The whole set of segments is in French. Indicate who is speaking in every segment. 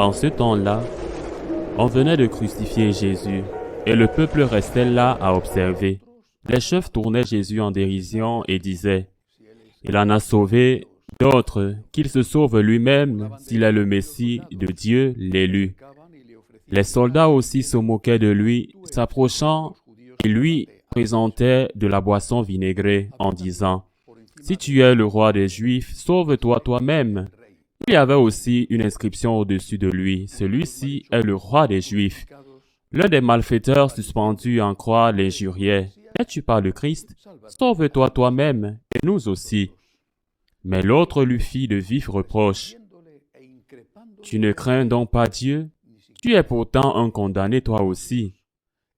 Speaker 1: En ce temps-là, on venait de crucifier Jésus, et le peuple restait là à observer. Les chefs tournaient Jésus en dérision et disaient, « Il en a sauvé d'autres, qu'il se sauve lui-même s'il est le Messie de Dieu, l'élu. » Les soldats aussi se moquaient de lui, s'approchant et lui présentaient de la boisson vinaigrée en disant, « Si tu es le roi des Juifs, sauve-toi toi-même. » Il y avait aussi une inscription au-dessus de lui, « Celui-ci est le roi des Juifs. » L'un des malfaiteurs suspendus en croix l'injuriait, « Es-tu pas le Christ? Sauve-toi toi-même et nous aussi. » Mais l'autre lui fit de vifs reproches. « Tu ne crains donc pas Dieu? Tu es pourtant un condamné toi aussi.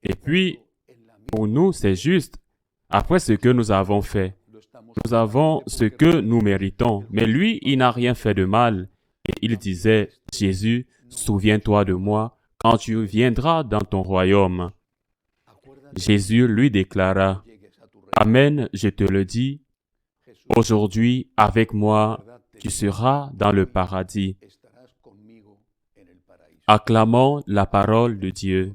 Speaker 1: Et puis, pour nous, c'est juste, après ce que nous avons fait. Nous avons ce que nous méritons, mais lui, il n'a rien fait de mal. » Et il disait, « Jésus, souviens-toi de moi quand tu viendras dans ton royaume. » Jésus lui déclara, « Amen, je te le dis, aujourd'hui, avec moi, tu seras dans le paradis. » Acclamons la parole de Dieu.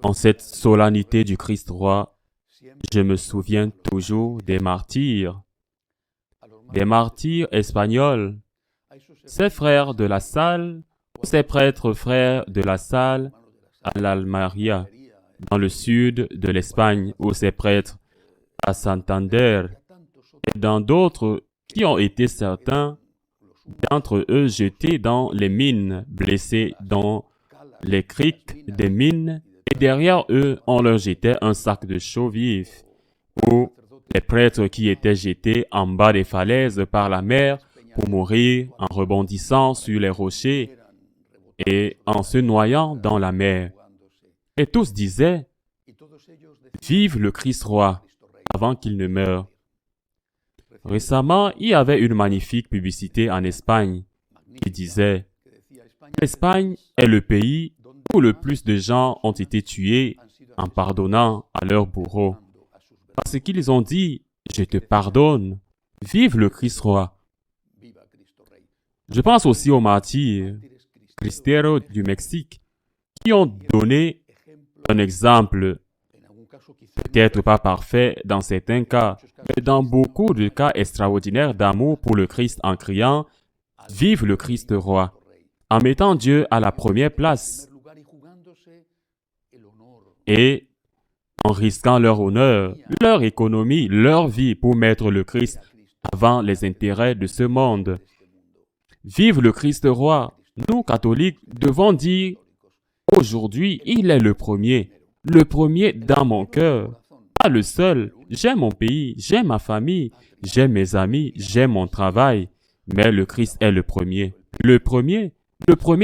Speaker 1: En cette solennité du Christ roi, je me souviens toujours des martyrs espagnols, ces frères de la Salle, ces prêtres frères de la Salle à l'Almería, dans le sud de l'Espagne, ou ces prêtres à Santander, et dans d'autres qui ont été certains d'entre eux jetés dans les mines, blessés dans les criques des mines, et derrière eux, on leur jetait un sac de chaux vif, ou les prêtres qui étaient jetés en bas des falaises par la mer pour mourir en rebondissant sur les rochers et en se noyant dans la mer. Et tous disaient, « Vive le Christ roi » avant qu'il ne meure. Récemment, il y avait une magnifique publicité en Espagne qui disait « L'Espagne est le pays où le plus de gens ont été tués en pardonnant à leurs bourreaux. Parce qu'ils ont dit « Je te pardonne, vive le Christ roi ». Je pense aussi aux martyrs cristeros du Mexique qui ont donné un exemple, peut-être pas parfait dans certains cas, mais dans beaucoup de cas extraordinaires d'amour pour le Christ en criant « Vive le Christ roi », en mettant Dieu à la première place et en risquant leur honneur, leur économie, leur vie pour mettre le Christ avant les intérêts de ce monde. Vive le Christ roi. Nous, catholiques, devons dire « Aujourd'hui, il est le premier dans mon cœur. Pas le seul. J'aime mon pays, j'aime ma famille, j'aime mes amis, j'aime mon travail. Mais le Christ est le premier. Le premier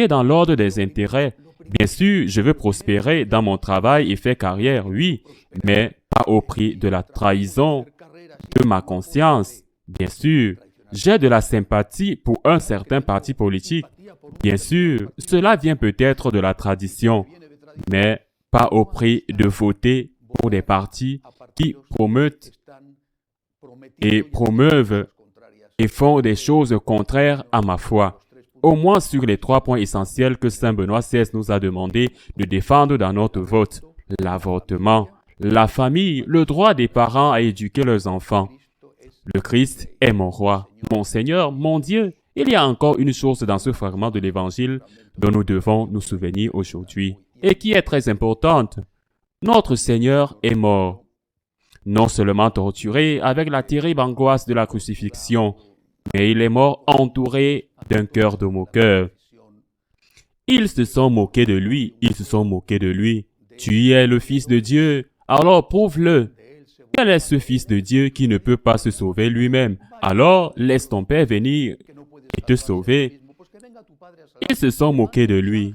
Speaker 1: dans l'ordre des intérêts. Bien sûr, je veux prospérer dans mon travail et faire carrière, oui, mais pas au prix de la trahison de ma conscience. Bien sûr, j'ai de la sympathie pour un certain parti politique. Bien sûr, cela vient peut-être de la tradition, mais pas au prix de voter pour des partis qui promeuvent et font des choses contraires à ma foi. Au moins sur les 3 points essentiels que Saint Benoît XVI nous a demandé de défendre dans notre vote. L'avortement, la famille, le droit des parents à éduquer leurs enfants. Le Christ est mon roi, mon Seigneur, mon Dieu. Il y a encore une chose dans ce fragment de l'Évangile dont nous devons nous souvenir aujourd'hui et qui est très importante. Notre Seigneur est mort. Non seulement torturé avec la terrible angoisse de la crucifixion, mais il est mort entouré d'un cœur de moqueurs. Ils se sont moqués de lui, Tu es le Fils de Dieu, alors prouve-le. Quel est ce Fils de Dieu qui ne peut pas se sauver lui-même? Alors laisse ton Père venir et te sauver. Ils se sont moqués de lui.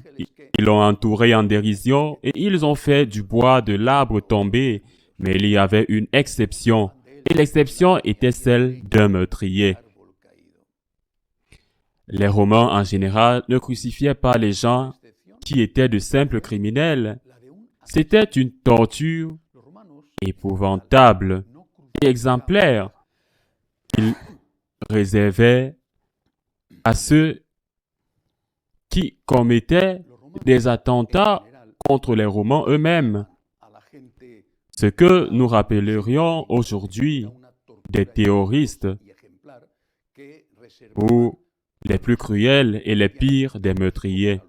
Speaker 1: Ils l'ont entouré en dérision et ils ont fait du bois de l'arbre tombé. Mais il y avait une exception, et l'exception était celle d'un meurtrier. Les Romains en général ne crucifiaient pas les gens qui étaient de simples criminels. C'était une torture épouvantable et exemplaire qu'ils réservaient à ceux qui commettaient des attentats contre les Romains eux-mêmes, ce que nous rappellerions aujourd'hui des terroristes ou les plus cruels et les pires des meurtriers.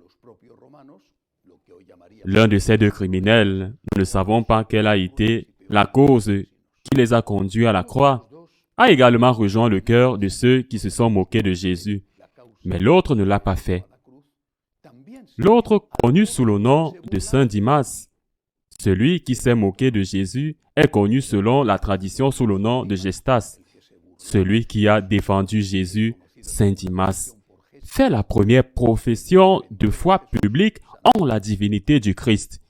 Speaker 1: L'un de ces deux criminels, nous ne savons pas quelle a été la cause qui les a conduits à la croix, a également rejoint le cœur de ceux qui se sont moqués de Jésus. Mais l'autre ne l'a pas fait. L'autre, connu sous le nom de Saint Dimas, celui qui s'est moqué de Jésus, est connu selon la tradition sous le nom de Gestas. Celui qui a défendu Jésus, Saint Dimas, fait la première profession de foi publique en la divinité du Christ.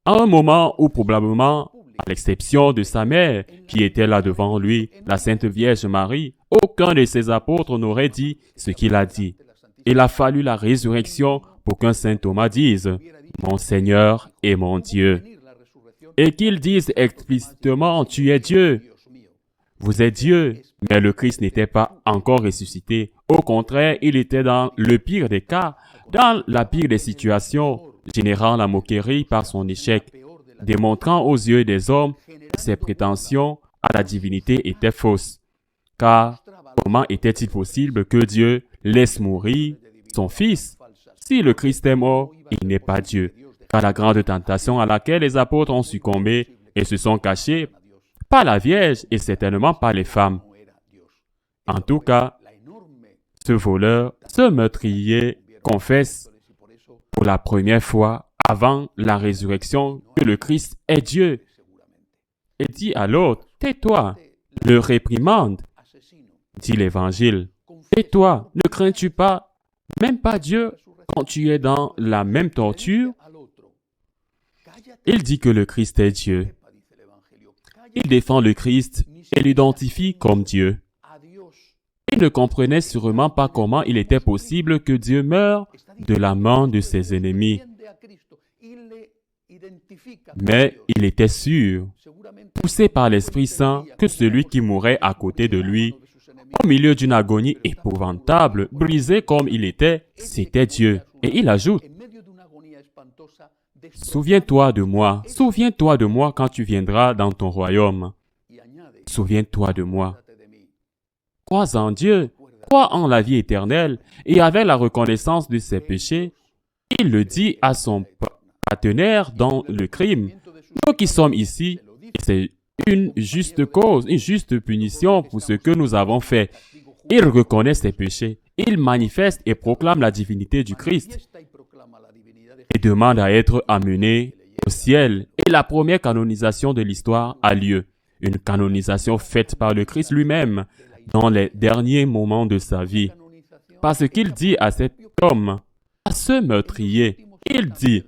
Speaker 1: À un moment où probablement, à l'exception de sa mère, qui était là devant lui, la Sainte Vierge Marie, aucun de ses apôtres n'aurait dit ce qu'il a dit. Il a fallu la résurrection pour qu'un saint Thomas dise « Mon Seigneur et mon Dieu ». Et qu'il dise explicitement « Tu es Dieu ». Vous êtes Dieu, mais le Christ n'était pas encore ressuscité. Au contraire, il était dans le pire des cas, dans la pire des situations, générant la moquerie par son échec, démontrant aux yeux des hommes que ses prétentions à la divinité étaient fausses. Car comment était-il possible que Dieu laisse mourir son Fils? Si le Christ est mort, il n'est pas Dieu. Car la grande tentation à laquelle les apôtres ont succombé et se sont cachés, pas la Vierge et certainement pas les femmes. En tout cas, ce voleur, ce meurtrier confesse pour la première fois avant la résurrection que le Christ est Dieu. Et dit à l'autre, « Tais-toi, le réprimande. » Dit l'Évangile, « Tais-toi, ne crains-tu pas, même pas Dieu, quand tu es dans la même torture? » Il dit que le Christ est Dieu. Il défend le Christ et l'identifie comme Dieu. Il ne comprenait sûrement pas comment il était possible que Dieu meure de la main de ses ennemis. Mais il était sûr, poussé par l'Esprit Saint, que celui qui mourait à côté de lui, au milieu d'une agonie épouvantable, brisé comme il était, c'était Dieu. Et il ajoute, « Souviens-toi de moi quand tu viendras dans ton royaume. Souviens-toi de moi. » Crois en Dieu, crois en la vie éternelle, et avec la reconnaissance de ses péchés, il le dit à son partenaire dans le crime. Nous qui sommes ici, c'est une juste cause, une juste punition pour ce que nous avons fait. Il reconnaît ses péchés, il manifeste et proclame la divinité du Christ et demande à être amené au ciel. Et la première canonisation de l'histoire a lieu. Une canonisation faite par le Christ lui-même dans les derniers moments de sa vie. Parce qu'il dit à cet homme, à ce meurtrier, il dit,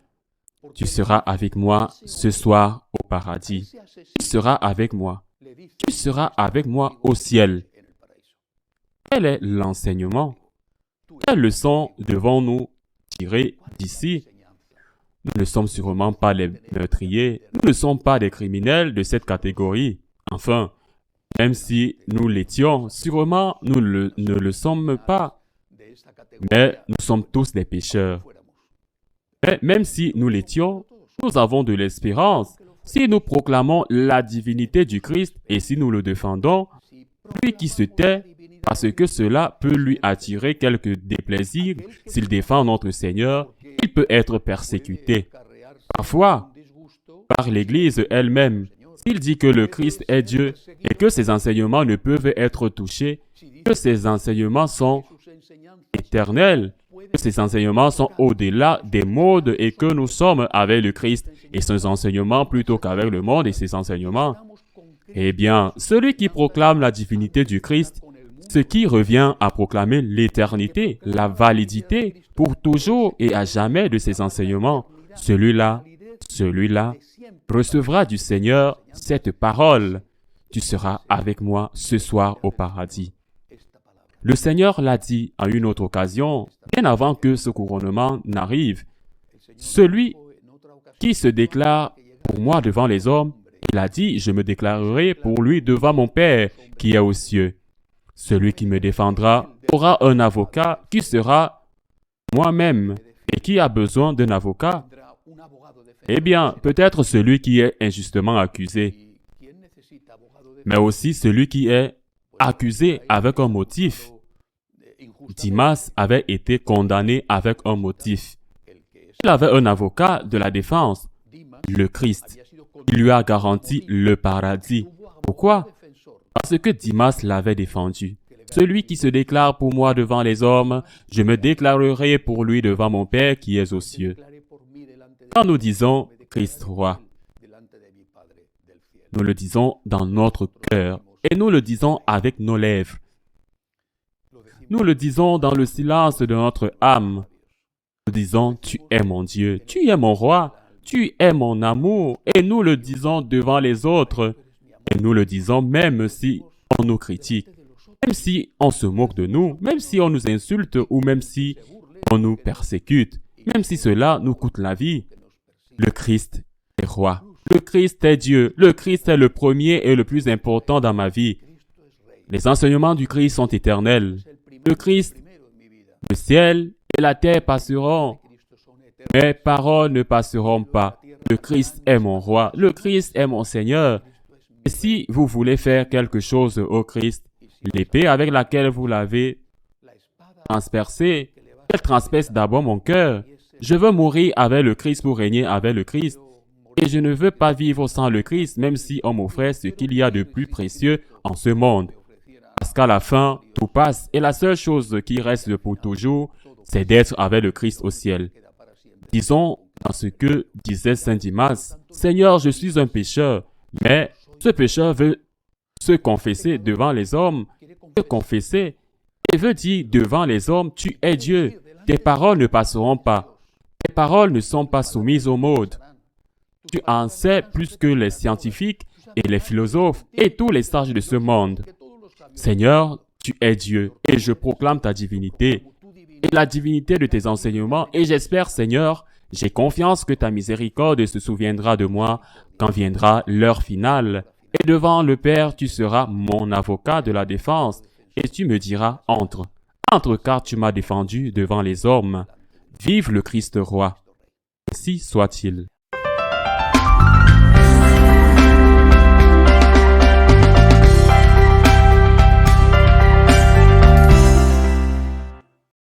Speaker 1: « Tu seras avec moi ce soir au paradis. Tu seras avec moi. Tu seras avec moi au ciel. » Quel est l'enseignement? Quelle leçon devons-nous tirer d'ici? Nous ne sommes sûrement pas les meurtriers. Nous ne sommes pas des criminels de cette catégorie. Enfin, même si nous l'étions, sûrement nous ne le sommes pas. Mais nous sommes tous des pécheurs. Mais même si nous l'étions, nous avons de l'espérance. Si nous proclamons la divinité du Christ et si nous le défendons, lui qui se tait, parce que cela peut lui attirer quelques déplaisirs, s'il défend notre Seigneur, il peut être persécuté. Parfois, par l'Église elle-même, s'il dit que le Christ est Dieu et que ses enseignements ne peuvent être touchés, que ses enseignements sont éternels, que ses enseignements sont au-delà des modes et que nous sommes avec le Christ et ses enseignements plutôt qu'avec le monde et ses enseignements, eh bien, celui qui proclame la divinité du Christ, ce qui revient à proclamer l'éternité, la validité pour toujours et à jamais de ses enseignements, celui-là recevra du Seigneur cette parole. Tu seras avec moi ce soir au paradis. Le Seigneur l'a dit à une autre occasion, bien avant que ce couronnement n'arrive. Celui qui se déclare pour moi devant les hommes, il a dit, je me déclarerai pour lui devant mon Père qui est aux cieux. Celui qui me défendra aura un avocat qui sera moi-même. Et qui a besoin d'un avocat? Eh bien, peut-être celui qui est injustement accusé, mais aussi celui qui est accusé avec un motif. Dimas avait été condamné avec un motif. Il avait un avocat de la défense, le Christ. Il lui a garanti le paradis. Pourquoi? Parce que Dimas l'avait défendu. Celui qui se déclare pour moi devant les hommes, je me déclarerai pour lui devant mon Père qui est aux cieux. Quand nous disons Christ roi, nous le disons dans notre cœur et nous le disons avec nos lèvres. Nous le disons dans le silence de notre âme. Nous disons, tu es mon Dieu, tu es mon roi, tu es mon amour, et nous le disons devant les autres, et nous le disons même si on nous critique, même si on se moque de nous, même si on nous insulte ou même si on nous persécute, même si cela nous coûte la vie. Le Christ est roi, le Christ est Dieu, le Christ est le premier et le plus important dans ma vie. Les enseignements du Christ sont éternels. Le Christ, le ciel et la terre passeront. Mes paroles ne passeront pas. Le Christ est mon roi. Le Christ est mon Seigneur. Et si vous voulez faire quelque chose au Christ, l'épée avec laquelle vous l'avez transpercée, elle transperce d'abord mon cœur. Je veux mourir avec le Christ pour régner avec le Christ. Et je ne veux pas vivre sans le Christ, même si on m'offrait ce qu'il y a de plus précieux en ce monde. Parce qu'à la fin, tout passe, et la seule chose qui reste pour toujours, c'est d'être avec le Christ au ciel. Disons dans ce que disait saint Dimas, « Seigneur, je suis un pécheur, mais ce pécheur veut se confesser devant les hommes, se confesser, et veut dire devant les hommes, tu es Dieu, tes paroles ne passeront pas, tes paroles ne sont pas soumises au mode. Tu en sais plus que les scientifiques et les philosophes et tous les sages de ce monde. Seigneur, tu es Dieu, et je proclame ta divinité et la divinité de tes enseignements, et j'espère, Seigneur, j'ai confiance que ta miséricorde se souviendra de moi quand viendra l'heure finale, et devant le Père, tu seras mon avocat de la défense, et tu me diras, entre car tu m'as défendu devant les hommes. Vive le Christ roi. Ainsi soit-il.